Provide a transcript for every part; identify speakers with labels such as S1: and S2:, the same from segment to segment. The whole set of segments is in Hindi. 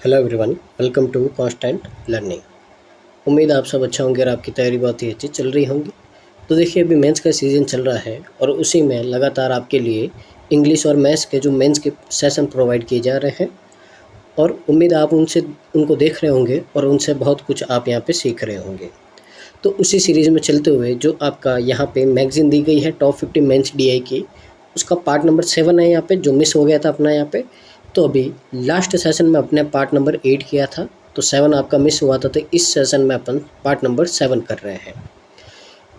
S1: Hello everyone, welcome to constant learning. उम्मीद आप सब अच्छा होंगे और आपकी तैयारी बहुत ही अच्छी चल रही होंगी। तो देखिए, अभी मेंस का सीज़न चल रहा है और उसी में लगातार आपके लिए इंग्लिश और मैथ्स के जो मेंस के सेशन प्रोवाइड किए जा रहे हैं और उम्मीद आप उनको देख रहे होंगे और उनसे बहुत कुछ आप यहाँ पे सीख रहे होंगे। तो उसी सीरीज़ में चलते हुए जो आपका यहाँ पे मैगज़ीन दी गई है टॉप 50 मेंस डीआई की, उसका पार्ट नंबर 7 है यहाँ पे, जो मिस हो गया था अपना यहाँ पे। तो अभी लास्ट सेशन में अपने पार्ट नंबर 8 किया था, तो 7 आपका मिस हुआ था, तो इस सेशन में अपन पार्ट नंबर 7 कर रहे हैं।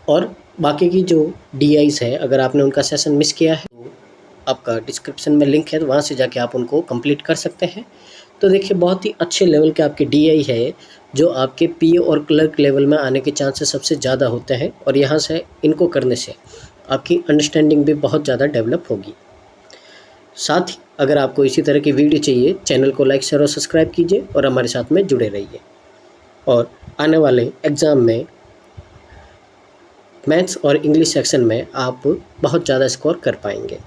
S1: और बाकी की जो डीआईस है, अगर आपने उनका सेशन मिस किया है तो आपका डिस्क्रिप्शन में लिंक है, तो वहाँ से जाके आप उनको कंप्लीट कर सकते हैं। तो देखिए, बहुत ही अच्छे लेवल के आपके डीआई है जो आपके पीए और क्लर्क लेवल में आने के चांसेस सबसे ज़्यादा होते हैं और यहाँ से इनको करने से आपकी अंडरस्टैंडिंग भी बहुत ज़्यादा डेवलप होगी। साथ ही अगर आपको इसी तरह की वीडियो चाहिए, चैनल को लाइक शेयर और सब्सक्राइब कीजिए और हमारे साथ में जुड़े रहिए और आने वाले एग्ज़ाम में मैथ्स और इंग्लिश सेक्शन में आप बहुत ज़्यादा स्कोर कर पाएंगे।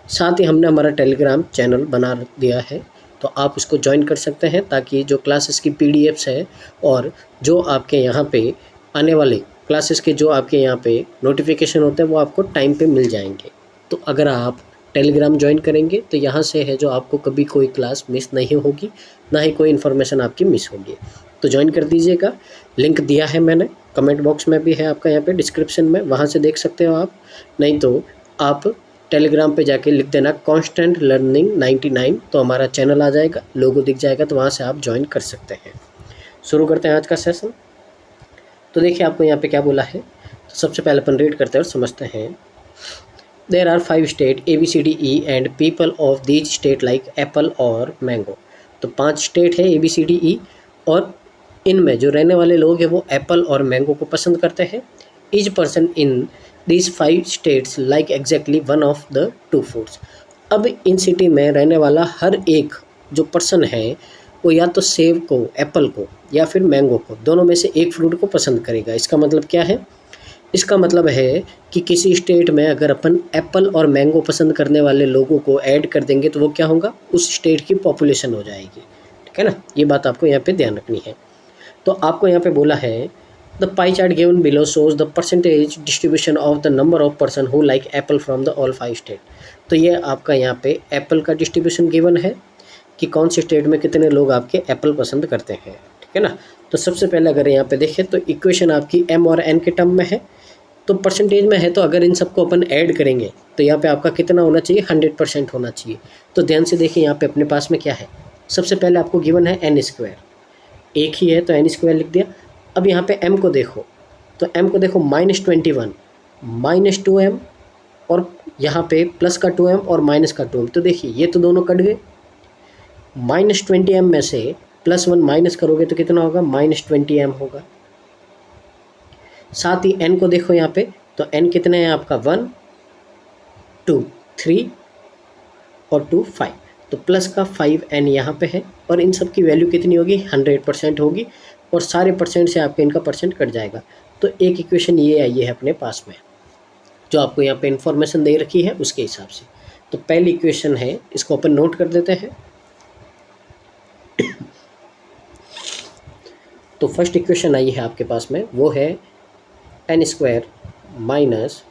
S1: साथ ही हमने हमारा टेलीग्राम चैनल बना दिया है, तो आप उसको ज्वाइन कर सकते हैं ताकि जो क्लासेस की पीडीएफ्स है और जो आपके यहाँ पे आने वाले क्लासेस के जो आपके यहाँ पे नोटिफिकेशन होते हैं वो आपको टाइम पे मिल जाएंगे। तो अगर आप टेलीग्राम ज्वाइन करेंगे तो यहाँ से है जो आपको कभी कोई क्लास मिस नहीं होगी, ना ही कोई इन्फॉर्मेशन आपकी मिस होगी। तो ज्वाइन कर दीजिएगा, लिंक दिया है मैंने, कमेंट बॉक्स में भी है आपका यहाँ पे डिस्क्रिप्शन में, वहाँ से देख सकते हो आप। नहीं तो आप टेलीग्राम पे जाके लिख देना कांस्टेंट लर्निंग 99, तो हमारा चैनल आ जाएगा, लोगो दिख जाएगा, तो वहाँ से आप ज्वाइन कर सकते हैं। शुरू करते हैं आज का सेशन। तो देखिए, आपको यहाँ पे क्या बोला है, तो सबसे पहले अपन रीड करते हैं और समझते हैं। There are 5 states A, B, C, D, E and people of these state like apple और मैंगो। तो 5 स्टेट है A, B, C, D, E और इनमें जो रहने वाले लोग हैं वो एप्पल और मैंगो को पसंद करते हैं। Each person in these 5 states like exactly one of the 2 fruits। अब इन सिटी में रहने वाला हर एक जो पर्सन है वो या तो सेब को, एप्पल को या फिर मैंगो को, दोनों में से एक फ्रूट को पसंद करेगा। इसका मतलब क्या है? इसका मतलब है कि किसी स्टेट में अगर अपन एप्पल और मैंगो पसंद करने वाले लोगों को ऐड कर देंगे तो वो क्या होगा, उस स्टेट की पॉपुलेशन हो जाएगी। ठीक है ना, ये बात आपको यहाँ पे ध्यान रखनी है। तो आपको यहाँ पे बोला है the pie chart given below shows the percentage distribution of the number of person who like apple from the all 5 state. तो ये आपका यहाँ पे एप्पल का डिस्ट्रीब्यूशन गिवन है कि कौन से स्टेट में कितने लोग आपके एप्पल पसंद करते हैं। ठीक है ना, तो सबसे पहले अगर यहाँ पे देखें तो इक्वेशन आपकी एम और एन के टर्म में है, तो परसेंटेज में है, तो अगर इन सबको अपन ऐड करेंगे तो यहाँ पे आपका कितना होना चाहिए, 100% होना चाहिए। तो ध्यान से देखिए, यहाँ पे अपने पास में क्या है, सबसे पहले आपको गिवन है एन स्क्वायर, एक ही है तो एन स्क्वायर लिख दिया। अब यहाँ पे एम को देखो, तो एम को देखो -21 -2m और यहाँ पे प्लस का 2m और माइनस का 2m। तो देखिए ये तो दोनों कट गए, -20m में से +1 माइनस करोगे तो कितना होगा, -20m होगा। साथ ही n को देखो यहाँ पे, तो n कितने हैं आपका 1 2 3 और 2 5, तो प्लस का 5n यहाँ पे है और इन सब की वैल्यू कितनी होगी, 100% होगी और सारे परसेंट से आपके इनका परसेंट कट जाएगा। तो एक इक्वेशन ये आई है अपने पास में, जो आपको यहाँ पे इंफॉर्मेशन दे रखी है उसके हिसाब से। तो पहली इक्वेशन है, इसको अपन नोट कर देते हैं। तो फर्स्ट इक्वेशन आई है आपके पास में, वो है एन स्क्वायर माइनस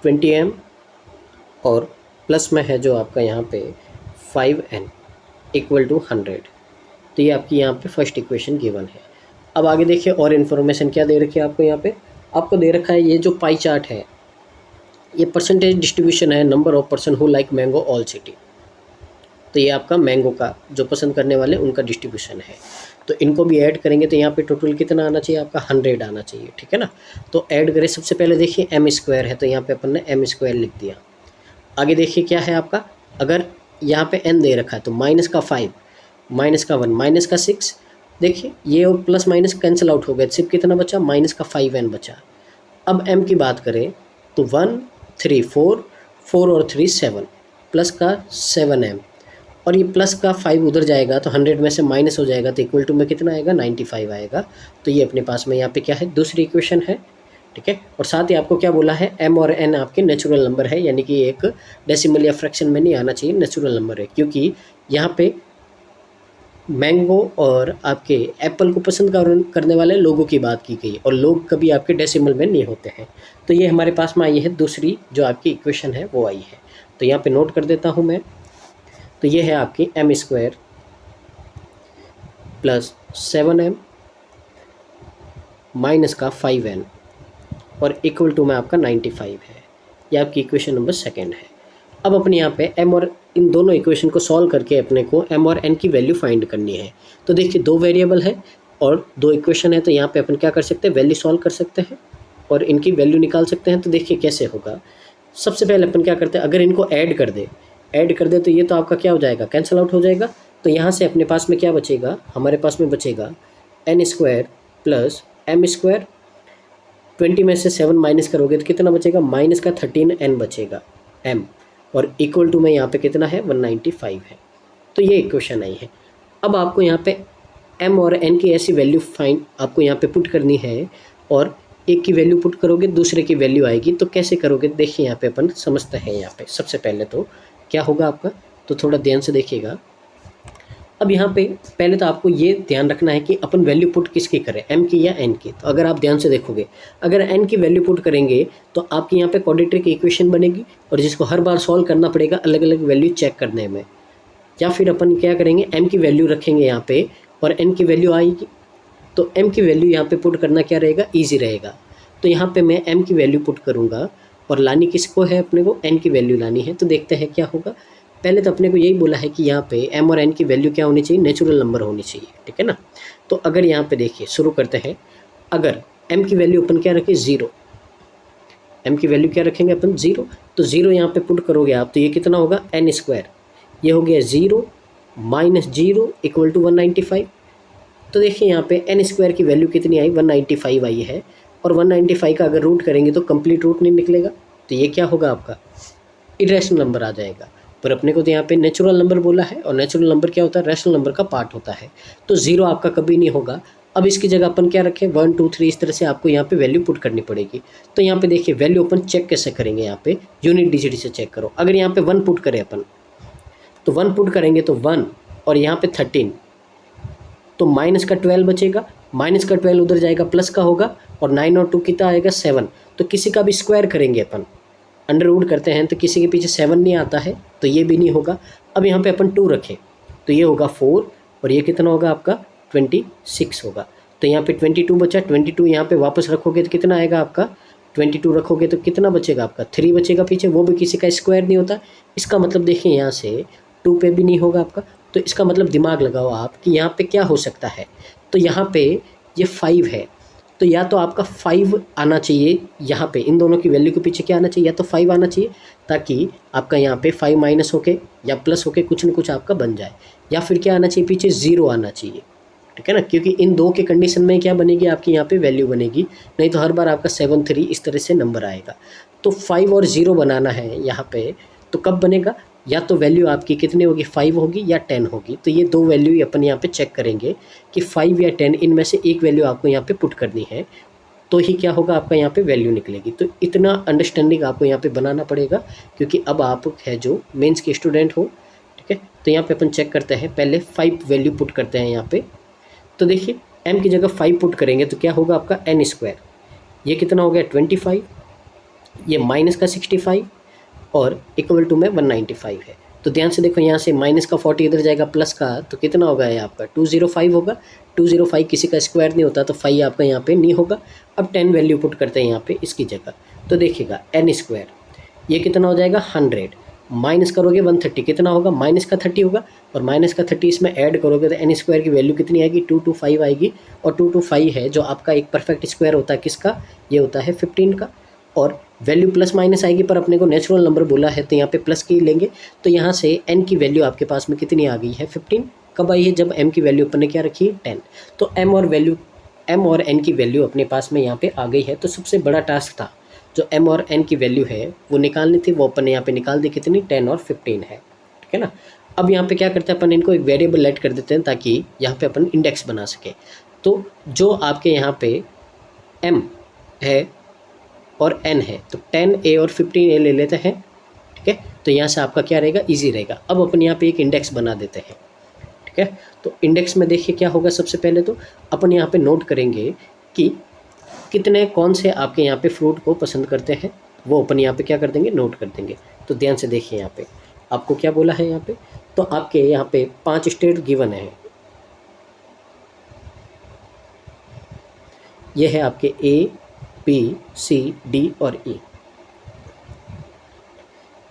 S1: (20m) और प्लस में है जो आपका यहाँ पे 5n इक्वल टू 100। तो ये आपकी यहाँ पे फर्स्ट इक्वेशन गिवन है। अब आगे देखिए और इन्फॉर्मेशन क्या दे रखी है आपको, यहाँ पे आपको दे रखा है ये जो पाई चार्ट है, ये परसेंटेज डिस्ट्रीब्यूशन है number of person who like mango all city. तो ये आपका मैंगो का जो पसंद करने वाले उनका डिस्ट्रीब्यूशन है। तो इनको भी ऐड करेंगे तो यहाँ पे टोटल कितना आना चाहिए आपका, 100 आना चाहिए। ठीक है ना, तो ऐड करें। सबसे पहले देखिए एम स्क्वायर है, तो यहाँ पे अपन ने एम स्क्वायर लिख दिया। आगे देखिए क्या है आपका, अगर यहाँ पे n दे रखा है तो माइनस का 5 माइनस का 1 माइनस का 6, देखिए ये और प्लस माइनस कैंसिल आउट हो गया, सिर्फ कितना बचा, माइनस का 5n बचा। अब m की बात करें तो 1 3 4 4 और 3 7 प्लस का 7m और ये प्लस का 5 उधर जाएगा तो 100 में से माइनस हो जाएगा, तो इक्वल टू में कितना आएगा, 95 आएगा। तो ये अपने पास में यहाँ पे क्या है, दूसरी इक्वेशन है। ठीक है। और साथ ही आपको क्या बोला है, m और n आपके नेचुरल नंबर है, यानी कि एक डेसिमल या फ्रैक्शन में नहीं आना चाहिए, नेचुरल नंबर है, क्योंकि यहाँ पे मैंगो और आपके एप्पल को पसंद करने वाले लोगों की बात की गई, और लोग कभी आपके डेसिमल में नहीं होते हैं। तो ये हमारे पास में आई है दूसरी जो आपकी इक्वेशन है वो आई है। तो यहाँ पे नोट कर देता हूँ मैं। तो ये है आपकी m² प्लस 7m माइनस का 5n और इक्वल टू में आपका 95 है। ये आपकी इक्वेशन नंबर सेकेंड है। अब अपने यहाँ पे m और इन दोनों इक्वेशन को सॉल्व करके अपने को m और n की वैल्यू फाइंड करनी है। तो देखिए दो वेरिएबल है और दो इक्वेशन है, तो यहाँ पे अपन क्या कर सकते हैं, वैल्यू सॉल्व कर सकते हैं और इनकी वैल्यू निकाल सकते हैं। तो देखिए कैसे होगा। सबसे पहले अपन क्या करते हैं, अगर इनको ऐड कर दे तो ये तो आपका क्या हो जाएगा, कैंसिल आउट हो जाएगा। तो यहाँ से अपने पास में क्या बचेगा, हमारे पास में बचेगा n² प्लस m²। 20 में से 7 माइनस करोगे तो कितना बचेगा, माइनस का 13n बचेगा m, और इक्वल टू में यहाँ पे कितना है, 195 है। तो ये इक्वेशन आई है। अब आपको यहाँ पे m और n की ऐसी वैल्यू फाइंड आपको यहाँ पे पुट करनी है, और एक की वैल्यू पुट करोगे दूसरे की वैल्यू आएगी। तो कैसे करोगे, देखिए यहाँ पे अपन समझते हैं। यहाँ पे सबसे पहले तो क्या होगा आपका, तो थोड़ा ध्यान से देखिएगा। अब यहाँ पे पहले तो आपको ये ध्यान रखना है कि अपन वैल्यू पुट किसकी करें, m की या n की। तो अगर आप ध्यान से देखोगे, अगर n की वैल्यू पुट करेंगे तो आपकी यहाँ पे क्वाड्रेटिक इक्वेशन बनेगी, और जिसको हर बार सॉल्व करना पड़ेगा अलग अलग वैल्यू चेक करने में। या फिर अपन क्या करेंगे, m की वैल्यू रखेंगे यहाँ पे और n की वैल्यू आएगी, तो m की वैल्यू यहाँ पे पुट करना क्या रहेगा, ईजी रहेगा। तो यहाँ पे मैं m की वैल्यू पुट करूँगा, और लानी किसको है, अपने को n की वैल्यू लानी है। तो देखते हैं क्या होगा। पहले तो अपने को यही बोला है कि यहाँ पे m और n की वैल्यू क्या होनी चाहिए, नेचुरल नंबर होनी चाहिए, ठीक है ना। तो अगर यहाँ पे देखिए शुरू करते हैं, अगर m की वैल्यू अपन क्या रखें, 0, m की वैल्यू क्या रखेंगे अपन, 0। तो 0 यहाँ पे पुट करोगे आप, तो ये कितना होगा, n², ये हो गया 0 माइनस 0 इक्वल टू 195। तो देखिए यहाँ पे n² की वैल्यू कितनी आई, 195 आई है, और 195 का अगर रूट करेंगे तो कंप्लीट रूट नहीं निकलेगा। तो ये क्या होगा, आपका इरेशनल नंबर आ जाएगा। पर अपने को तो यहाँ पे नेचुरल नंबर बोला है, और नेचुरल नंबर क्या होता है, रैशनल नंबर का पार्ट होता है। तो 0 आपका कभी नहीं होगा। अब इसकी जगह अपन क्या रखें, 1 2 3, इस तरह से आपको यहाँ पे वैल्यू पुट करनी पड़ेगी। तो यहाँ पे देखिए वैल्यू अपन चेक कैसे करेंगे, यहाँ पे यूनिट डिजिट से चेक करो। अगर यहाँ पे 1 पुट करें अपन, तो 1 पुट करेंगे तो 1, और यहाँ पे 13, तो माइनस का 12 बचेगा, माइनस का 12 उधर जाएगा, प्लस का होगा, और 9 और 2 कितना आएगा, 7। तो किसी का भी स्क्वायर करेंगे अपन, अंडर रूट करते हैं, तो किसी के पीछे 7 नहीं आता है, तो ये भी नहीं होगा। अब यहाँ पे अपन 2 रखें, तो ये होगा 4, और ये कितना होगा आपका, 26 होगा। तो यहाँ पे 22 बचा, 22 यहाँ पे वापस रखोगे तो कितना आएगा आपका, 22 रखोगे तो कितना बचेगा आपका, 3 बचेगा पीछे, वो भी किसी का स्क्वायर नहीं होता। इसका मतलब देखिए यहाँ से 2 पे भी नहीं होगा आपका। तो इसका मतलब दिमाग लगाओ आप कि यहाँ पे क्या हो सकता है। तो यहाँ पे ये 5 है, तो या तो आपका 5 आना चाहिए, यहाँ पे इन दोनों की वैल्यू के पीछे क्या आना चाहिए, या तो 5 आना चाहिए, ताकि आपका यहाँ पे 5 माइनस होके या प्लस होके कुछ न कुछ आपका बन जाए, या फिर क्या आना चाहिए, पीछे 0 आना चाहिए, ठीक है ना। क्योंकि इन दो के कंडीशन में क्या बनेगी, आपकी यहाँ पे वैल्यू बनेगी, नहीं तो हर बार आपका 7 3 इस तरह से नंबर आएगा। तो 5 और 0 बनाना है यहाँ पे, तो कब बनेगा, या तो वैल्यू आपकी कितनी होगी, 5 होगी या 10 होगी। तो ये दो वैल्यू ही अपन यहाँ पे चेक करेंगे कि 5 या 10, इनमें से एक वैल्यू आपको यहाँ पे पुट करनी है, तो ही क्या होगा, आपका यहाँ पे वैल्यू निकलेगी। तो इतना अंडरस्टैंडिंग आपको यहाँ पे बनाना पड़ेगा, क्योंकि अब आप है जो मेंस के स्टूडेंट हो, ठीक है। तो यहाँ पे अपन चेक करते हैं, पहले 5 वैल्यू पुट करते हैं यहाँ पे। तो देखिए m की जगह 5 पुट करेंगे तो क्या होगा आपका n², ये कितना हो गया 25, ये माइनस का 65, और इक्वल टू में 195 है। तो ध्यान से देखो, यहाँ से माइनस का 40 इधर जाएगा, प्लस का तो कितना होगा ये आपका 205 होगा। 205 किसी का स्क्वायर नहीं होता, तो 5 आपका यहाँ पे नहीं होगा। अब 10 वैल्यू पुट करते हैं यहाँ पे इसकी जगह, तो देखिएगा n², ये कितना हो जाएगा 100, माइनस करोगे 130, कितना होगा, माइनस का 30 होगा, और माइनस का 30 इसमें ऐड करोगे तो n² की वैल्यू कितनी आएगी, 225 आएगी। और 225 है जो आपका एक परफेक्ट स्क्वायर होता है, किसका, ये होता है 15 का। और वैल्यू प्लस माइनस आएगी, पर अपने को नेचुरल नंबर बोला है तो यहाँ पे प्लस की लेंगे। तो यहाँ से n की वैल्यू आपके पास में कितनी आ गई है, 15। कब आई है, जब m की वैल्यू अपन ने क्या रखी है, 10। तो m और n की वैल्यू अपने पास में यहाँ पे आ गई है। तो सबसे बड़ा टास्क था जो m और n की वैल्यू है वो निकालनी थी, वो अपन ने यहाँ पे निकाल दी, कितनी, 10 और 15 है, ठीक है ना। अब यहाँ पे क्या करते हैं अपन, इनको एक वेरिएबल लेट कर देते हैं ताकि यहाँ पे अपन इंडेक्स बना सके। तो जो आपके यहाँ पे m है और n है, तो 10a और 15a ले लेते हैं। ठीक है, तो यहाँ से आपका क्या रहेगा, ईजी रहेगा। अब अपन यहाँ पे एक इंडेक्स बना देते हैं। ठीक है, तो इंडेक्स में देखिए क्या होगा, सबसे पहले तो अपन यहाँ पे नोट करेंगे कि कितने कौन से आपके यहाँ पे फ्रूट को पसंद करते हैं, वो अपन यहाँ पे क्या कर देंगे, नोट कर देंगे। तो ध्यान से देखिए यहाँ पे आपको क्या बोला है यहाँ पे, तो आपके यहाँ पे 5 स्टेट गिवन है। ये है आपके A, B, C, D और E।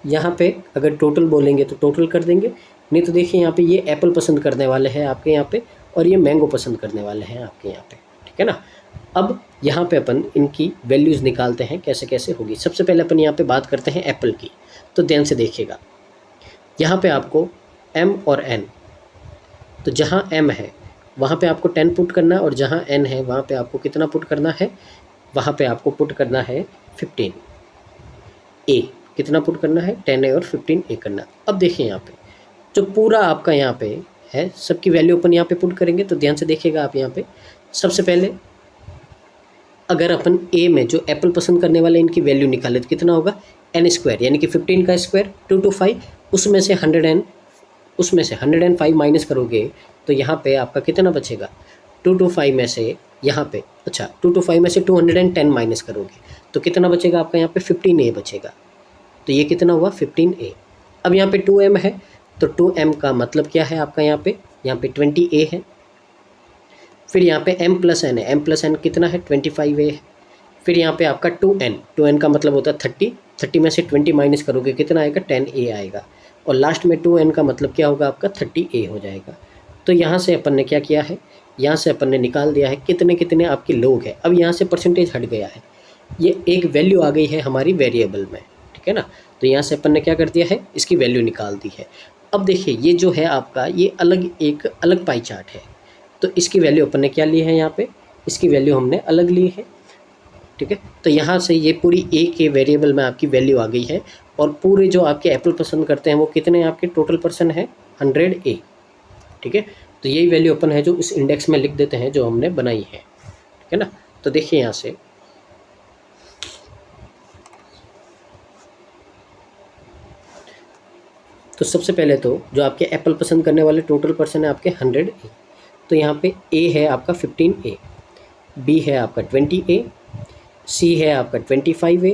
S1: यहाँ पे अगर टोटल बोलेंगे तो टोटल कर देंगे, नहीं तो देखिए यहाँ पे ये एप्पल पसंद करने वाले हैं आपके यहाँ पे, और ये मैंगो पसंद करने वाले हैं आपके यहाँ पे। ठीक है ना। अब यहाँ पे अपन इनकी वैल्यूज़ निकालते हैं कैसे कैसे होगी। सबसे पहले अपन यहाँ पे बात करते हैं एप्पल की। तो ध्यान से देखिएगा, यहाँ पे आपको M और N, तो जहाँ M है वहाँ पे आपको 10 पुट करना है, और जहाँ N है वहाँ पे आपको कितना पुट करना है, वहाँ पे आपको पुट करना है 15। A कितना पुट करना है, 10A और 15A करना। अब देखिए यहाँ पे जो पूरा आपका यहाँ पे है, सबकी वैल्यू अपन यहाँ पे पुट करेंगे। तो ध्यान से देखिएगा आप यहाँ पे, सबसे पहले अगर अपन A में जो एप्पल पसंद करने वाले इनकी वैल्यू निकाले तो कितना होगा, n स्क्वायर, यानी कि 15 का स्क्वायर 2 to 5, उसमें से 105 माइनस करोगे तो यहाँ पे आपका कितना बचेगा, 2 to 5 में से यहाँ पे, अच्छा 2 to 5 में से 210 माइनस करोगे तो कितना बचेगा आपका यहाँ पे 15A बचेगा। तो ये कितना हुआ 15A। अब यहाँ पे 2M है, तो 2M का मतलब क्या है आपका यहाँ पे 20A है। फिर यहाँ पे M प्लस N है, M प्लस N कितना है 25A है। फिर यहाँ पे आपका 2N का मतलब होता है 30 में से 20 माइनस करोगे कितना आएगा, 10A आएगा। और लास्ट में 2N का मतलब क्या होगा आपका 30A हो जाएगा। तो यहाँ से अपन ने क्या किया है, यहाँ से अपन ने निकाल दिया है कितने कितने आपके लोग हैं। अब यहाँ से परसेंटेज हट गया है, ये एक वैल्यू आ गई है हमारी वेरिएबल में। ठीक है ना, तो यहाँ से अपन ने क्या कर दिया है, इसकी वैल्यू निकाल दी है। अब देखिए ये जो है आपका, ये एक अलग पाई चार्ट है, तो इसकी वैल्यू अपन ने क्या ली है, यहाँ पे इसकी वैल्यू हमने अलग ली है। ठीक है, तो यहाँ से ये पूरी A के वेरिएबल में आपकी वैल्यू आ गई है, और पूरे जो आपके एप्पल पसंद करते हैं वो कितने आपके टोटल पर्सन है 100A। ठीक है, तो यही वैल्यू अपन है जो इस इंडेक्स में लिख देते हैं जो हमने बनाई है। ठीक है ना, तो देखिए यहाँ से तो सबसे पहले तो जो आपके एप्पल पसंद करने वाले टोटल पर्सन है आपके 100A। तो यहाँ पे A है आपका 15A, B है आपका 20A, C है आपका 25A,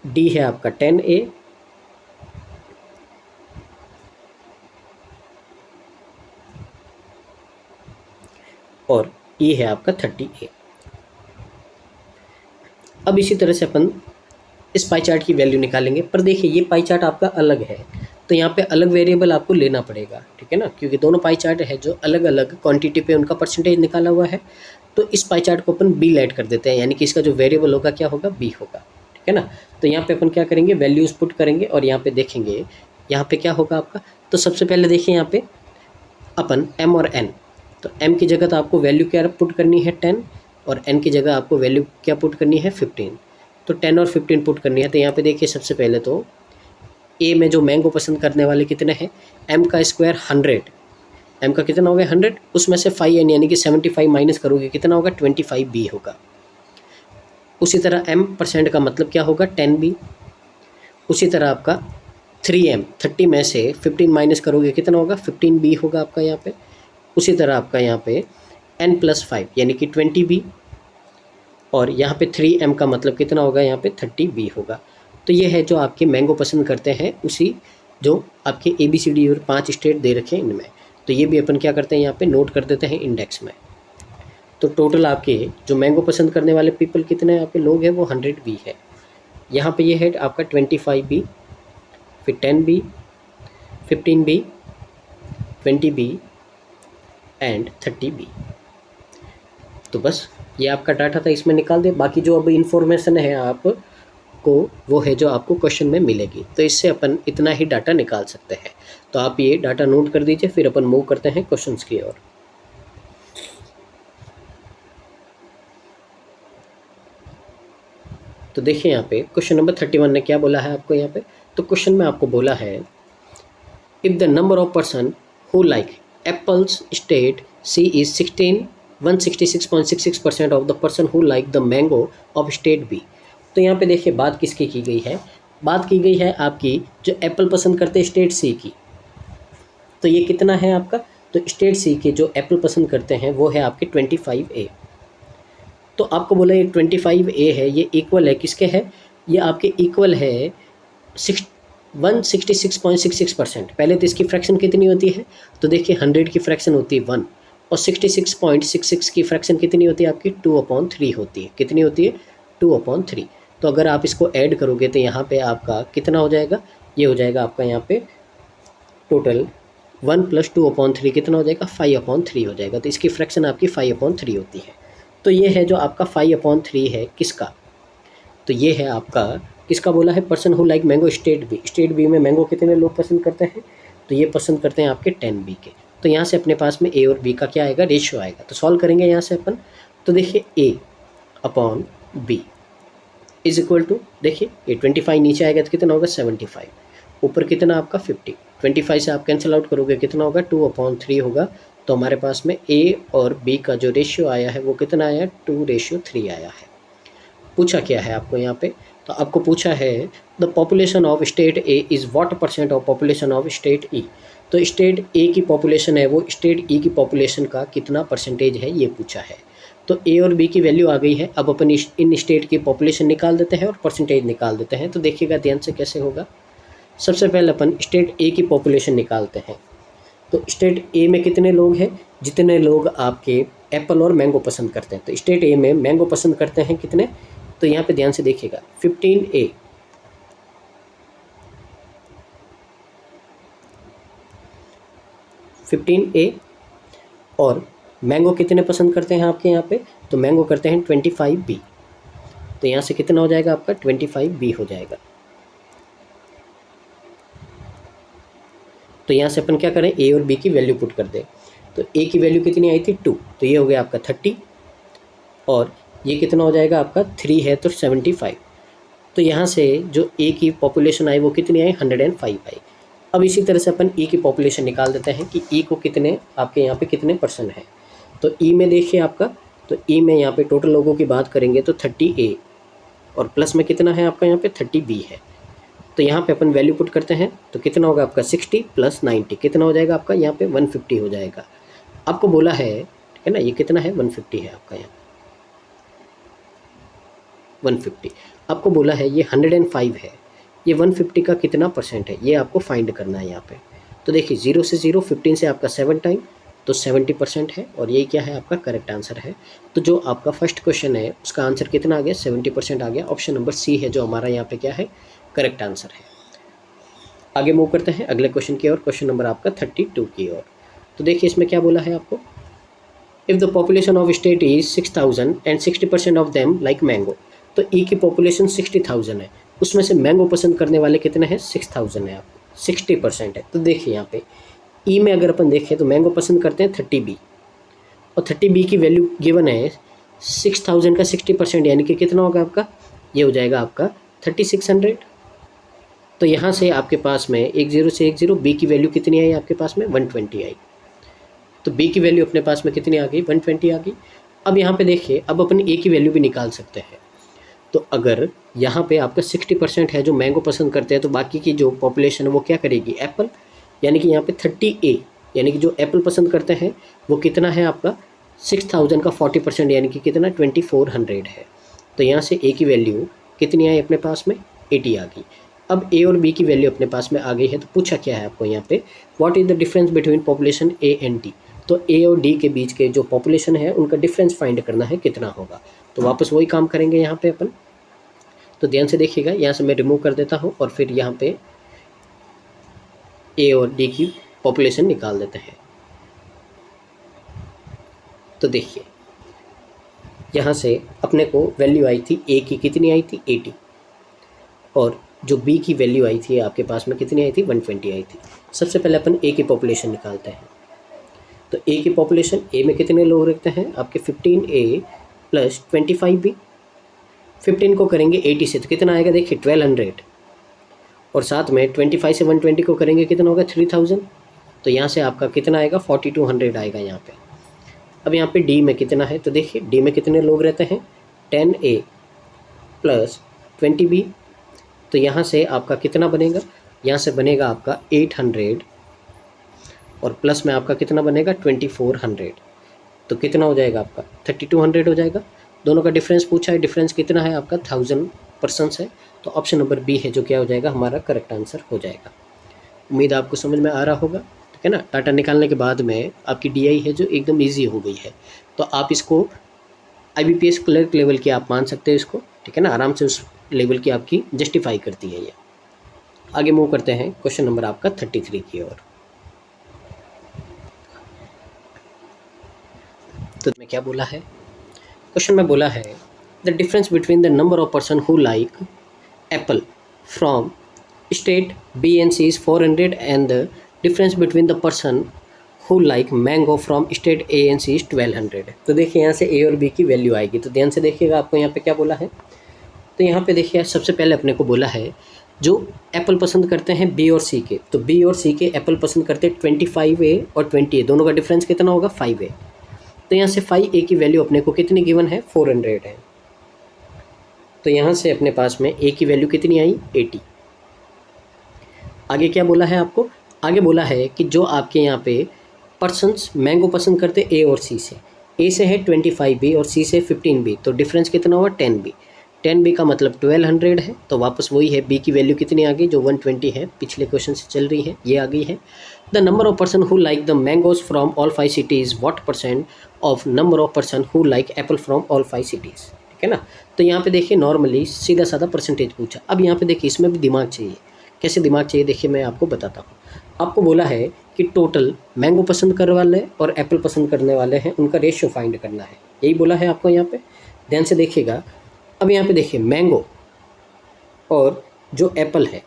S1: D है आपका 10A, और E है आपका 30A। अब इसी तरह से अपन इस पाई चार्ट की वैल्यू निकालेंगे, पर देखिए ये पाई चार्ट आपका अलग है, तो यहाँ पे अलग वेरिएबल आपको लेना पड़ेगा। ठीक है ना, क्योंकि दोनों पाई चार्ट है जो अलग अलग क्वांटिटी पे उनका परसेंटेज निकाला हुआ है। तो इस पाई चार्ट को अपन B ऐड कर देते हैं, यानी कि इसका जो वेरिएबल होगा क्या होगा, B होगा। ठीक है ना, तो यहाँ पे अपन क्या करेंगे, वैल्यूज़ पुट करेंगे, और यहाँ पे देखेंगे यहाँ पे क्या होगा आपका। तो सबसे पहले देखिए यहाँ पे अपन M और N, तो M की जगह तो आपको वैल्यू क्या पुट करनी है 10, और N की जगह आपको वैल्यू क्या पुट करनी है 15। तो 10 और 15 पुट करनी है। तो यहाँ पे देखिए सबसे पहले तो A में जो मैंगो पसंद करने वाले कितने हैं, M का स्क्वायर 100, M का कितना हो गया 100, उसमें से 5N यानी कि 75 माइनस करोगे कितना होगा 25B होगा। उसी तरह M% का मतलब क्या होगा 10B। उसी तरह आपका 3M 30 में से 15 माइनस करोगे कितना होगा 15B होगा आपका यहाँ पे। उसी तरह आपका यहाँ पे N+5 यानी कि 20B, और यहाँ पे 3M का मतलब कितना होगा यहाँ पे 30B होगा। तो ये है जो आपके मैंगो पसंद करते हैं, उसी जो आपके ABCD और 5 स्टेट दे रखे हैं इनमें। तो ये भी अपन क्या करते हैं यहाँ पे नोट कर देते हैं इंडेक्स में। तो टोटल आपके जो मैंगो पसंद करने वाले पीपल कितने आपके लोग हैं वो 100B है। यहाँ पे ये है आपका 25B, फिर 10B, 15B, 20B and 30B। तो बस ये आपका डाटा था, इसमें निकाल दे। बाकी जो अब इंफॉर्मेशन है आपको वो है जो आपको क्वेश्चन में मिलेगी। तो इससे अपन इतना ही डाटा निकाल सकते हैं। तो आप ये डाटा नोट कर दीजिए, फिर अपन मूव करते हैं क्वेश्चंस की ओर। तो देखिए यहाँ पे क्वेश्चन नंबर 31 ने क्या बोला है आपको यहाँ पे। तो क्वेश्चन में आपको बोला है if the number of person who like apples state C is 166.66% of the person who like the mango of state B, तो यहाँ पे देखिए बात किसकी की गई है, बात की गई है आपकी जो एप्पल पसंद करते हैं स्टेट सी की। तो ये कितना है आपका, तो स्टेट सी के जो एप्पल पसंद करते हैं वो है आपके 25A। तो आपको बोला ये 25A है, ये इक्वल है किसके है, ये आपके इक्वल है 166.66%। पहले तो इसकी फ्रैक्शन कितनी होती है, तो देखिए 100 की फ्रैक्शन होती है 1 और 66.66 की फ्रैक्शन कितनी होती है आपकी 2/3 होती है। कितनी होती है 2/3। तो अगर आप इसको ऐड करोगे तो यहाँ पे आपका कितना हो जाएगा, ये हो जाएगा आपका यहाँ पे टोटल 1 + 2/3 कितना हो जाएगा 5/3 हो जाएगा। तो इसकी फ्रैक्शन आपकी 5/3 होती है। तो ये है जो आपका 5/3 है किसका, तो ये है आपका किसका बोला है, person who like mango state B. State B में मैंगो कितने लोग पसंद करते हैं, तो ये पसंद करते हैं आपके 10B के। तो यहाँ से अपने पास में A और B का क्या आएगा, रेशियो आएगा। तो सॉल्व करेंगे यहाँ से अपन, तो देखिए A/B इज इक्वल टू, देखिए ये 25 नीचे आएगा तो कितना होगा 75, ऊपर कितना आपका 50, 25 से आप कैंसिल आउट करोगे कितना होगा 2/3 होगा। तो हमारे पास में A और B का जो रेशियो आया है वो कितना आया, 2:3 आया है। पूछा क्या है आपको यहाँ पे, तो आपको पूछा है the population of state A is what % of population of state E. तो स्टेट ए की पॉपुलेशन है वो स्टेट ई की पॉपुलेशन का कितना परसेंटेज है ये पूछा है। तो ए और बी की वैल्यू आ गई है, अब अपन इन स्टेट की पॉपुलेशन निकाल देते हैं और परसेंटेज निकाल देते हैं। तो देखिएगा ध्यान से कैसे होगा। सबसे पहले अपन स्टेट ए की पॉपुलेशन निकालते हैं। तो स्टेट ए में कितने लोग हैं, जितने लोग आपके एप्पल और मैंगो पसंद करते हैं। तो स्टेट ए में मैंगो पसंद करते हैं कितने, तो यहाँ पे ध्यान से देखिएगा 15A। 15A और मैंगो कितने पसंद करते हैं आपके यहाँ पे, तो मैंगो करते हैं 25B। तो यहाँ से कितना हो जाएगा आपका 25B हो जाएगा। तो यहाँ से अपन क्या करें, A और B की वैल्यू पुट कर दें। तो A की वैल्यू कितनी आई थी 2, तो ये हो गया आपका 30 और ये कितना हो जाएगा आपका 3 है तो 75। तो यहाँ से जो A की पॉपुलेशन आई वो कितनी आई 105 आई। अब इसी तरह से अपन E की पॉपुलेशन निकाल देते हैं कि E को कितने आपके यहाँ पे कितने परसेंट है। तो E में देखिए आपका, तो E में यहाँ पे टोटल लोगों की बात करेंगे तो 30A और प्लस में कितना है आपका यहाँ पे 30B है। तो यहाँ पे अपन वैल्यू पुट करते हैं तो कितना होगा आपका 60 + 90 कितना हो जाएगा आपका यहाँ पे 150 हो जाएगा। आपको बोला है ठीक है ना, ये कितना है 150 है आपका यहाँ 150। आपको बोला है ये 105 है, ये 150 का कितना परसेंट है ये आपको फाइंड करना है यहाँ पे। तो देखिए 0 से 0 15 से आपका 7 टाइम तो 70% है और यही क्या है आपका करेक्ट आंसर है। तो जो आपका फर्स्ट क्वेश्चन है उसका आंसर कितना आ गया 70% आ गया। ऑप्शन नंबर सी है जो हमारा यहाँ पे क्या है करेक्ट आंसर है। आगे मूव करते हैं अगले क्वेश्चन की ओर, क्वेश्चन नंबर आपका 32 की ओर। तो देखिए इसमें क्या बोला है आपको, if the population of state is 6000 and 60% of them like mango. तो ई की पॉपुलेशन 60,000 है, उसमें से मैंगो पसंद करने वाले कितने हैं 6000 है, आपको 60% है। तो देखिए यहाँ पे ई में अगर अपन देखें तो मैंगो पसंद करते हैं 30B और 30B की वैल्यू गिवन है 6000 का 60% यानी कि कितना होगा आपका, ये हो जाएगा आपका 3600। तो यहाँ से आपके पास में 10 से 10 बी की वैल्यू कितनी आई आपके पास में 120 आई। तो बी की वैल्यू अपने पास में कितनी आ गई 120 आ गई। अब यहाँ पे देखिए अब अपन ए की वैल्यू भी निकाल सकते हैं। तो अगर यहाँ पे आपका 60% है जो मैंगो पसंद करते हैं तो बाकी की जो पॉपुलेशन है वो क्या करेगी एप्पल, यानी कि यहाँ पे 30A यानी कि जो एप्पल पसंद करते हैं वो कितना है आपका 6000 का 40% यानी कि कितना 2400 है। तो यहाँ से ए की वैल्यू कितनी आई अपने पास में 80 आ गई। अब ए और बी की वैल्यू अपने पास में आ गई है। तो पूछा क्या है आपको यहाँ पे, what is the difference between population A and D. तो ए और डी के बीच के जो पॉपुलेशन है उनका डिफरेंस फाइंड करना है कितना होगा। तो वापस वही काम करेंगे यहाँ पे अपन। तो ध्यान से देखिएगा, यहाँ से मैं रिमूव कर देता हूँ और फिर यहाँ पे ए और डी की पॉपुलेशन निकाल देते हैं। तो देखिए यहाँ से अपने को वैल्यू आई थी ए की कितनी आई थी 80 और जो बी की वैल्यू आई थी आपके पास में कितनी आई थी 120 आई थी। सबसे पहले अपन ए की पॉपुलेशन निकालते हैं। तो ए की पॉपुलेशन ए में कितने लोग रखते हैं आपके 15A + 25B। 15 को करेंगे 80 से तो कितना आएगा देखिए 1200 और साथ में 25 से 120 को करेंगे कितना होगा 3000। तो यहाँ से आपका कितना आएगा 4200 आएगा यहाँ पे। अब यहाँ पे डी में कितना है तो देखिए डी में कितने लोग रहते हैं 10A + 20b, तो यहाँ से आपका कितना बनेगा, यहाँ से बनेगा आपका 800 और प्लस में आपका कितना बनेगा 2400, तो कितना हो जाएगा आपका 3200 हो जाएगा। दोनों का डिफरेंस पूछा है, डिफरेंस कितना है आपका 1000 पर्सन्स है, तो ऑप्शन नंबर बी है जो क्या हो जाएगा हमारा करेक्ट आंसर हो जाएगा। उम्मीद आपको समझ में आ रहा होगा, ठीक है ना। डाटा निकालने के बाद में आपकी DI है जो एकदम ईजी हो गई है, तो आप इसको IBPS क्लर्क लेवल की आप मान सकते हैं इसको, ठीक है ना, आराम से उस लेवल की आपकी जस्टिफाई करती है ये। आगे मूव करते हैं क्वेश्चन नंबर आपका 33 की ओर। तो मैं क्या बोला है, क्वेश्चन में बोला है the difference between the number of person who like apple from state B and C is 400 and the difference between the person who like mango from state A and C is 1200। तो देखिए यहाँ से A और B की वैल्यू आएगी, तो ध्यान से देखिएगा आपको यहाँ पे क्या बोला है। तो यहाँ पे देखिए सबसे पहले अपने को बोला है जो एप्पल पसंद करते हैं B और C के, तो B और C के एप्पल पसंद करते हैं 25A और 20A, दोनों का डिफरेंस कितना होगा 5A। तो यहाँ से 5A की वैल्यू अपने को कितनी गिवन है 400 है, तो यहाँ से अपने पास में A की वैल्यू कितनी आई 80। आगे क्या बोला है आपको, आगे बोला है कि जो आपके यहाँ पे पर्सन्स मैंगो पसंद करते A और C से, A से है 25B और C से 15B, तो डिफरेंस कितना हुआ 10B। 10B का मतलब 1200 है, तो वापस वही है B की वैल्यू कितनी आ गई जो 120 है, पिछले क्वेश्चन से चल रही है, ये आ गई है। The number of person who like the mangoes from all 5 cities what percent of number of person who like apple from all 5 cities, ठीक है ना। तो यहाँ पे देखिए नॉर्मली सीधा साधा परसेंटेज पूछा। अब यहाँ पे देखिए इसमें भी दिमाग चाहिए, कैसे दिमाग चाहिए देखिए मैं आपको बताता हूँ। आपको बोला है कि टोटल मैंगो पसंद करने वाले और एप्पल पसंद करने वाले हैं, उनका रेशियो फाइंड करना है, यही बोला है आपको यहाँ पे, ध्यान से देखिएगा। अब यहाँ पे देखिए मैंगो और जो एप्पल है,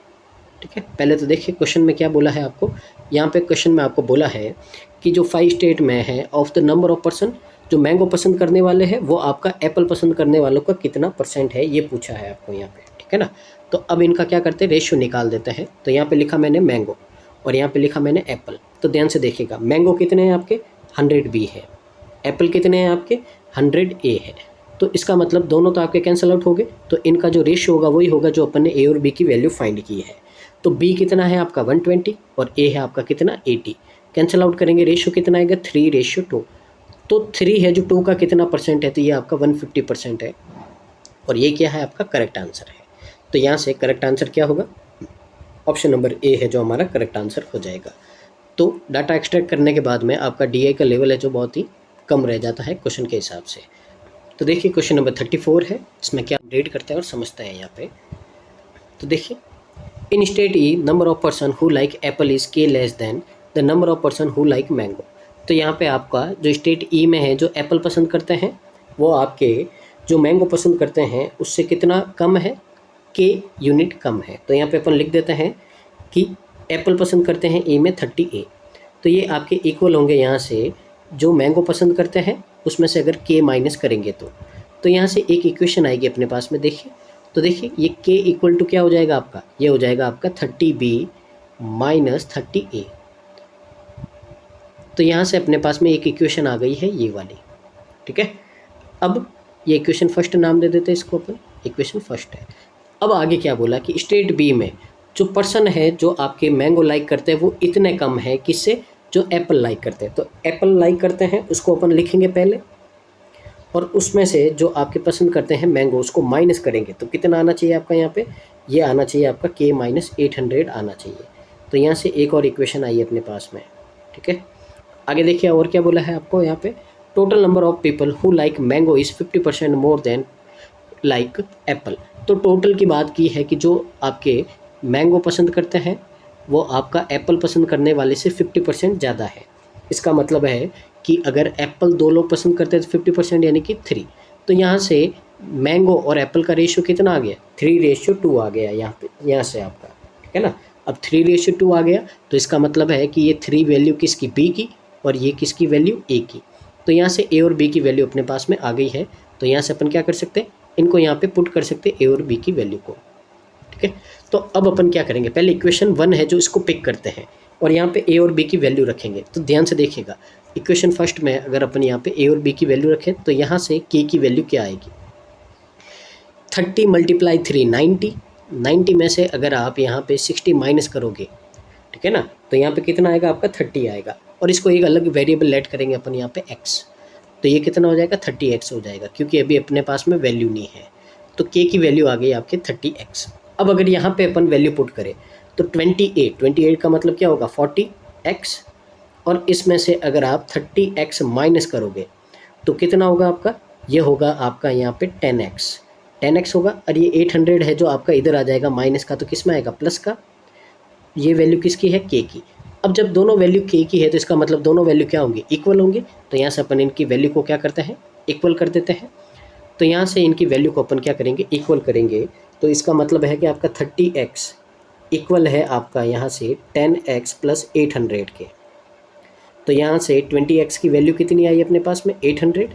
S1: ठीक है, पहले तो देखिए क्वेश्चन में क्या बोला है आपको, यहाँ पे क्वेश्चन में आपको बोला है कि जो 5 स्टेट में है of the number of person जो मैंगो पसंद करने वाले हैं वो आपका एप्पल पसंद करने वालों का कितना परसेंट है, ये पूछा है आपको यहाँ पे, ठीक है ना। तो अब इनका क्या करते हैं रेशियो निकाल देते हैं। तो यहाँ पे लिखा मैंने मैंगो और यहाँ पे लिखा मैंने एप्पल, तो ध्यान से देखिएगा मैंगो कितने हैं आपके 100B है, एप्पल कितने हैं आपके 100A है, तो इसका मतलब दोनों तो आपके कैंसिल आउट हो गए, तो इनका जो रेशियो होगा वही होगा जो अपन ने A और B की वैल्यू फाइंड की है। तो B कितना है आपका 120 और A है आपका कितना 80, कैंसिल आउट करेंगे रेशियो कितना आएगा 3:2, तो 3 है जो 2 का कितना परसेंट है, तो ये आपका 150% है और ये क्या है आपका करेक्ट आंसर है। तो यहाँ से करेक्ट आंसर क्या होगा, ऑप्शन नंबर A है जो हमारा करेक्ट आंसर हो जाएगा। तो डाटा एक्सट्रैक्ट करने के बाद में आपका DI का लेवल है जो बहुत ही कम रह जाता है क्वेश्चन के हिसाब से। तो देखिए क्वेश्चन नंबर 34 है, इसमें क्या रीड करते हैं और समझते हैं यहाँ पे। तो देखिए इन state E number of person who like Apple is K less than the number of person who like mango. तो यहाँ पे आपका जो स्टेट E में है जो एप्पल पसंद करते हैं वो आपके जो मैंगो पसंद करते हैं उससे कितना कम है, K यूनिट कम है। तो यहाँ पे अपन लिख देते हैं कि एप्पल पसंद करते हैं A में 30A, तो ये आपके इक्वल होंगे यहाँ से जो मैंगो पसंद करते हैं उसमें से अगर K माइनस करेंगे तो यहाँ से एक इक्वेशन आएगी अपने पास में, देखिए तो देखिए ये K इक्वल टू क्या हो जाएगा आपका, ये हो जाएगा आपका 30B माइनस 30A। तो यहाँ से अपने पास में एक इक्वेशन आ गई है ये वाली, ठीक है। अब ये इक्वेशन फर्स्ट नाम दे देते हैं इसको अपन, इक्वेशन फर्स्ट है। अब आगे क्या बोला कि स्टेट B में जो पर्सन है जो आपके मैंगो लाइक करते हैं वो इतने कम है किससे, जो एप्पल लाइक करते हैं। तो एप्पल लाइक करते हैं उसको अपन लिखेंगे पहले और उसमें से जो आपके पसंद करते हैं मैंगो उसको माइनस करेंगे, तो कितना आना चाहिए आपका यहाँ पे, ये आना चाहिए आपका K माइनस 800 आना चाहिए। तो यहाँ से एक और इक्वेशन आई अपने पास में, ठीक है। आगे देखिए और क्या बोला है आपको यहाँ पे, total number of people who like mango is 50% more than like Apple. तो टोटल की बात की है कि जो आपके मैंगो पसंद करते हैं वो आपका एप्पल पसंद करने वाले से 50% ज़्यादा है। इसका मतलब है कि अगर एप्पल 2 लोग पसंद करते हैं तो 50% यानी कि 3। तो यहाँ से मैंगो और एप्पल का रेशियो कितना आ गया 3:2 आ गया यहाँ पे, यहाँ से आपका, ठीक है ना। अब 3:2 आ गया तो इसका मतलब है कि ये 3 वैल्यू किसकी B की और ये किसकी वैल्यू A की। तो यहाँ से A और B की वैल्यू अपने पास में आ गई है, तो यहाँ से अपन क्या कर सकते हैं, इनको यहाँ पे पुट कर सकते हैं A और B की वैल्यू को, ठीक है। तो अब अपन क्या करेंगे, पहले इक्वेशन 1 है जो इसको पिक करते हैं और यहाँ पे A और B की वैल्यू रखेंगे। तो ध्यान से देखिएगा इक्वेशन फर्स्ट में अगर अपन यहाँ पे A और B की वैल्यू रखें तो यहाँ से K की वैल्यू क्या आएगी, 30 मल्टीप्लाई 3 90, 90 में से अगर आप यहाँ पे 60 माइनस करोगे, ठीक है ना, तो यहाँ पे कितना आएगा आपका 30 आएगा, और इसको एक अलग वेरिएबल लेट करेंगे अपन यहाँ पे x, तो ये कितना हो जाएगा 30x हो जाएगा, क्योंकि अभी अपने पास में वैल्यू नहीं है, तो k की वैल्यू आ गई आपके 30x। अब अगर यहाँ पे अपन वैल्यू पुट करें तो 28 का मतलब क्या होगा 40x, और इसमें से अगर आप 30x माइनस करोगे तो कितना होगा आपका, ये होगा आपका यहाँ पे 10x होगा, और ये 800 है जो आपका इधर आ जाएगा माइनस का, तो किस में आएगा प्लस का, ये वैल्यू किसकी है k की। अब जब दोनों वैल्यू k की है तो इसका मतलब दोनों वैल्यू क्या होंगे इक्वल होंगे, तो यहाँ से अपन इनकी वैल्यू को क्या करते हैं इक्वल कर देते हैं, तो यहाँ से इनकी वैल्यू को अपन क्या करेंगे इक्वल करेंगे, तो इसका मतलब है कि आपका 30x इक्वल है आपका यहाँ से 10x प्लस 800 के, तो यहाँ से 20x की वैल्यू कितनी आई अपने पास में 800,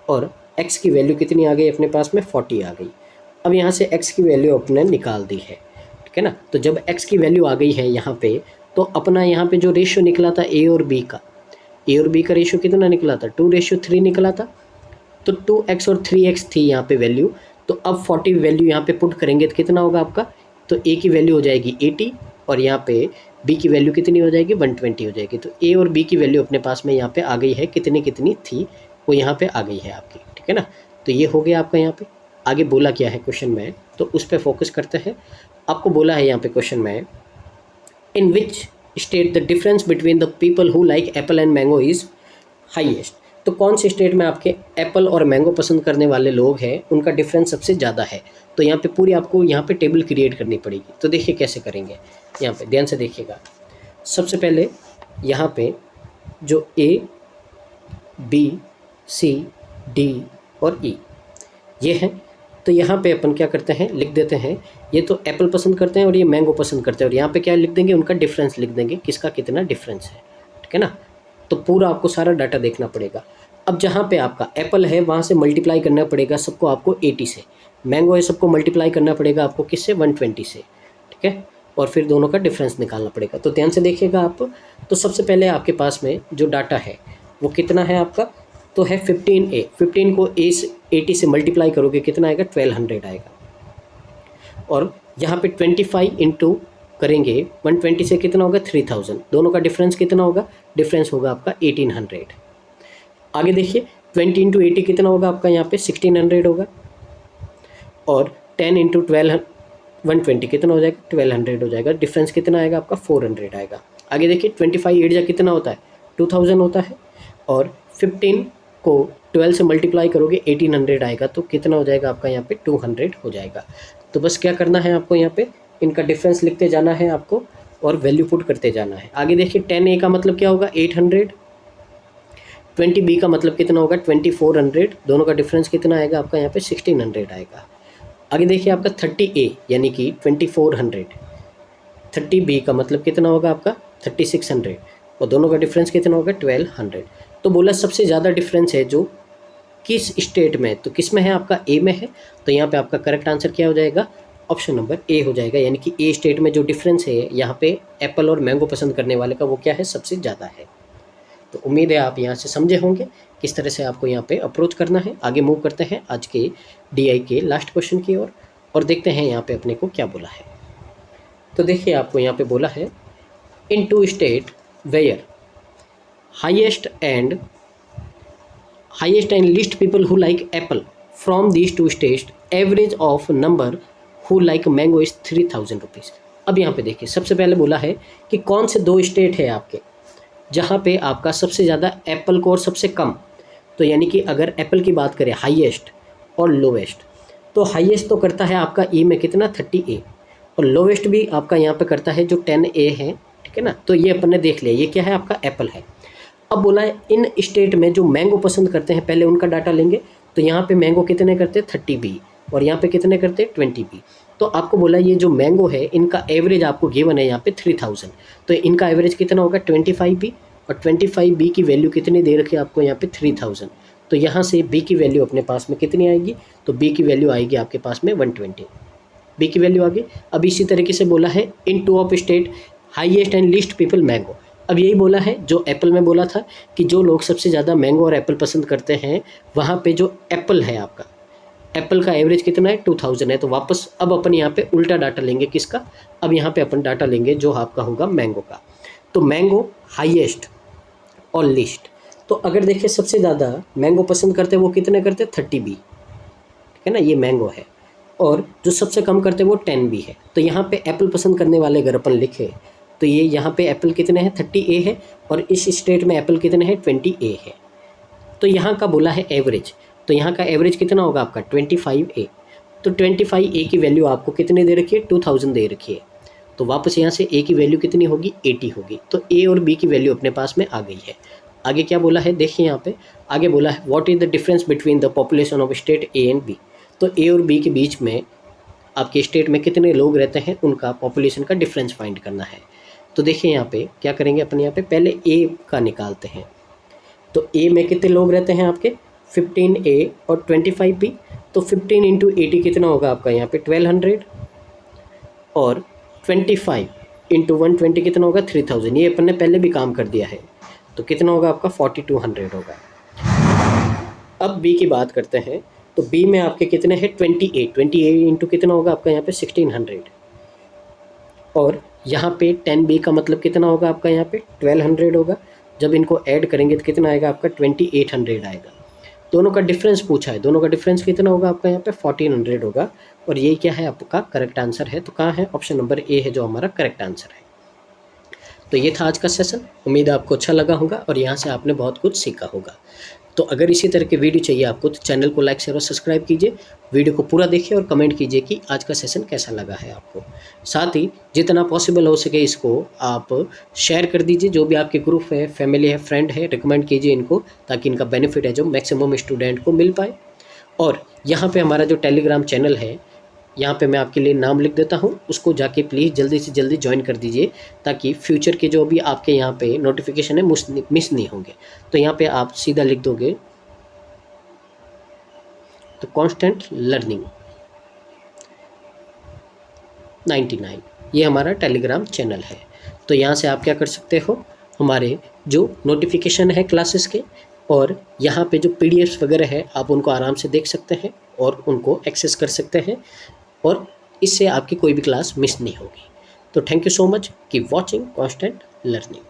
S1: और x की वैल्यू कितनी आ गई अपने पास में 40 आ गई। अब यहाँ से x की वैल्यू अपने निकाल दी है, ठीक है ना, तो जब x की वैल्यू आ गई है यहाँ पे, तो अपना यहाँ पे जो रेशियो निकला था a और b का रेशियो कितना निकला था 2:3 निकला था, तो 2x और 3x थी यहाँ पे वैल्यू, तो अब 40 वैल्यू यहाँ पे पुट करेंगे तो कितना होगा आपका, तो a की वैल्यू हो जाएगी 80 और यहाँ पे b की वैल्यू कितनी हो जाएगी 120 हो जाएगी, तो a और b की वैल्यू अपने पास में यहाँ पे आ गई है, कितनी थी वो यहाँ पे आ गई है आपकी, ठीक है ना। तो ये हो गया आपका यहाँ पे। आगे बोला क्या है क्वेश्चन में, तो उस पर फोकस करते हैं। आपको बोला है यहाँ पे क्वेश्चन में, in which state the difference between the people who like apple and mango is highest, तो कौन से स्टेट में आपके एप्पल और मैंगो पसंद करने वाले लोग हैं उनका डिफरेंस सबसे ज़्यादा है। तो यहाँ पे पूरी आपको यहाँ पे टेबल क्रिएट करनी पड़ेगी, तो देखिए कैसे करेंगे, यहाँ पे ध्यान से देखिएगा। सबसे पहले यहाँ पे जो A B C D और E ये हैं, तो यहाँ पे अपन क्या करते हैं लिख देते हैं, ये तो एप्पल पसंद करते हैं और ये मैंगो पसंद करते हैं, और यहाँ पे क्या लिख देंगे उनका डिफरेंस लिख देंगे, किसका कितना डिफरेंस है, ठीक है ना। तो पूरा आपको सारा डाटा देखना पड़ेगा। अब जहाँ पे आपका एप्पल है वहाँ से मल्टीप्लाई करना पड़ेगा सबको आपको 80 से, मैंगो है सबको मल्टीप्लाई करना पड़ेगा आपको किससे 120 से, ठीक है, और फिर दोनों का डिफरेंस निकालना पड़ेगा। तो ध्यान से देखिएगा आप। तो सबसे पहले आपके पास में जो डाटा है वो कितना है आपका, तो है 15A, 15 को A से 80 से मल्टीप्लाई करोगे कितना आएगा 1200 आएगा, और यहाँ पे 25 इंटू करेंगे 120 से कितना होगा 3000, दोनों का डिफरेंस कितना होगा, डिफरेंस होगा आपका 1800। आगे देखिए 20 इंटू 80 कितना होगा आपका यहाँ पे 1600 होगा, और 10 इंटू 120 कितना हो जाएगा 1200 हो जाएगा, डिफरेंस कितना आएगा आपका 400 आएगा। आगे देखिए 25 8 जा कितना होता है 2000 होता है, और 15 को 12 से मल्टीप्लाई करोगे 1800 आएगा, तो कितना हो जाएगा आपका यहाँ पे 200 हो जाएगा। तो बस क्या करना है आपको यहाँ पे इनका डिफरेंस लिखते जाना है आपको, और वैल्यू पुट करते जाना है। आगे देखिए 10A का मतलब क्या होगा 800, 20B का मतलब कितना होगा 2400, दोनों का डिफरेंस कितना आएगा आपका यहाँ पे 1600 आएगा। आगे देखिए आपका 30A यानी कि 2400, 30B का मतलब कितना होगा आपका 3600, और दोनों का डिफरेंस कितना होगा 1200। तो बोला सबसे ज़्यादा डिफरेंस है जो किस स्टेट में, तो किस में है आपका A में है, तो यहाँ पे आपका करेक्ट आंसर क्या हो जाएगा ऑप्शन नंबर A हो जाएगा, यानी कि A स्टेट में जो डिफरेंस है यहाँ पे एप्पल और मैंगो पसंद करने वाले का वो क्या है सबसे ज़्यादा है। तो उम्मीद है आप यहाँ से समझे होंगे किस तरह से आपको यहाँ पे अप्रोच करना है। आगे मूव करते हैं आज के DI के लास्ट क्वेश्चन की ओर, और देखते हैं यहाँ पे अपने को क्या बोला है। तो देखिए आपको यहाँ पे बोला है in two state where highest and least people who like apple from these two state average of number who like mango is 3000 rupees. अब यहाँ पे देखिए सबसे पहले बोला है कि कौन से दो स्टेट है आपके जहाँ पे आपका सबसे ज़्यादा एप्पल को और सबसे कम, तो यानी कि अगर एप्पल की बात करें हाईएस्ट और लोवेस्ट, तो हाईएस्ट तो करता है आपका E में कितना 30A, और लोवेस्ट भी आपका यहाँ पे करता है जो 10A है, ठीक है ना। तो ये अपन ने देख लिया, ये क्या है आपका एप्पल है। अब बोला है इन स्टेट में जो मैंगो पसंद करते हैं पहले उनका डाटा लेंगे, तो यहाँ पे मैंगो कितने करते हैं 30B, और यहाँ पे कितने करते हैं 20B। तो आपको बोला ये जो मैंगो है इनका एवरेज आपको गिवन है यहाँ पे 3000, तो इनका एवरेज कितना होगा 25B, और 25B की वैल्यू कितनी दे रखी है आपको यहाँ पे 3000, तो यहाँ से B की वैल्यू अपने पास में कितनी आएगी, तो B की वैल्यू आएगी आपके पास में 120, B की वैल्यू आ गई। अब इसी तरीके से बोला है in two of state highest and least people mango, अब यही बोला है जो एप्पल में बोला था कि जो लोग सबसे ज़्यादा मैंगो और एप्पल पसंद करते हैं, वहाँ पे जो एप्पल है आपका एप्पल का एवरेज कितना है 2000 है। तो वापस अब अपन यहाँ पे उल्टा डाटा लेंगे किसका, अब यहाँ पे अपन डाटा लेंगे जो आपका होगा मैंगो का। तो मैंगो हाईएस्ट और लिस्ट, तो अगर देखिए सबसे ज़्यादा मैंगो पसंद करते हैं वो कितने करते हैं 30B, ठीक है ना, ये मैंगो है। और जो सबसे कम करते हैं वो 10B है। तो यहाँ पे एप्पल पसंद करने वाले अगर अपन लिखे तो ये यहाँ पे एप्पल कितने हैं 30A है, और इस स्टेट में एप्पल कितने हैं 20A है। तो यहाँ का बोला है एवरेज, तो यहाँ का एवरेज कितना होगा आपका 25A। तो 25A की वैल्यू आपको कितने दे रखी है 2000 दे रखी है। तो वापस यहाँ से A की वैल्यू कितनी होगी 80 होगी। तो A और B की वैल्यू अपने पास में आ गई है। आगे क्या बोला है देखिए यहाँ पे, आगे बोला है what is the difference between the population of state A and B। तो A और B के बीच में आपके स्टेट में कितने लोग रहते हैं उनका पॉपुलेशन का डिफरेंस फाइंड करना है। तो देखिए यहाँ पे क्या करेंगे अपन, यहाँ पे पहले A का निकालते हैं। तो A में कितने लोग रहते हैं आपके 15A और 25B। तो 15 इंटू 80 कितना होगा आपका यहाँ पे 1200, और 25 इंटू 120 कितना होगा 3000। ये अपन ने पहले भी काम कर दिया है। तो कितना होगा आपका 4200 होगा। अब B की बात करते हैं। तो B में आपके कितने हैं 28 इंटू कितना होगा आपका यहाँ पे 1600, और यहाँ पे 10B का मतलब कितना होगा आपका यहाँ पे 1200 होगा। जब इनको ऐड करेंगे तो कितना आएगा आपका 2800 आएगा। दोनों का डिफरेंस पूछा है, दोनों का डिफरेंस कितना होगा आपका यहाँ पे 1400 होगा। और ये क्या है आपका करेक्ट आंसर है। तो कहाँ है, ऑप्शन नंबर A है जो हमारा करेक्ट आंसर है। तो ये था आज का सेशन, उम्मीद है आपको अच्छा लगा होगा और यहाँ से आपने बहुत कुछ सीखा होगा। तो अगर इसी तरह के वीडियो चाहिए आपको तो चैनल को लाइक शेयर और सब्सक्राइब कीजिए, वीडियो को पूरा देखिए और कमेंट कीजिए कि आज का सेशन कैसा लगा है आपको। साथ ही जितना पॉसिबल हो सके इसको आप शेयर कर दीजिए, जो भी आपके ग्रुप है, फैमिली है, फ्रेंड है, रिकमेंड कीजिए इनको, ताकि इनका बेनिफिट है जो मैक्सिमम स्टूडेंट को मिल पाए। और यहाँ पे हमारा जो टेलीग्राम चैनल है, यहाँ पे मैं आपके लिए नाम लिख देता हूँ, उसको जाके प्लीज़ जल्दी से जल्दी ज्वाइन कर दीजिए, ताकि फ्यूचर के जो भी आपके यहाँ पे नोटिफिकेशन है मिस नहीं होंगे। तो यहाँ पे आप सीधा लिख दोगे तो कांस्टेंट लर्निंग 99, ये हमारा टेलीग्राम चैनल है। तो यहाँ से आप क्या कर सकते हो, हमारे जो नोटिफिकेशन है क्लासेस के और यहाँ पे जो PDFs वगैरह है आप उनको आराम से देख सकते हैं और उनको एक्सेस कर सकते हैं, और इससे आपकी कोई भी क्लास मिस नहीं होगी। तो thank you so much, keep watching constant learning.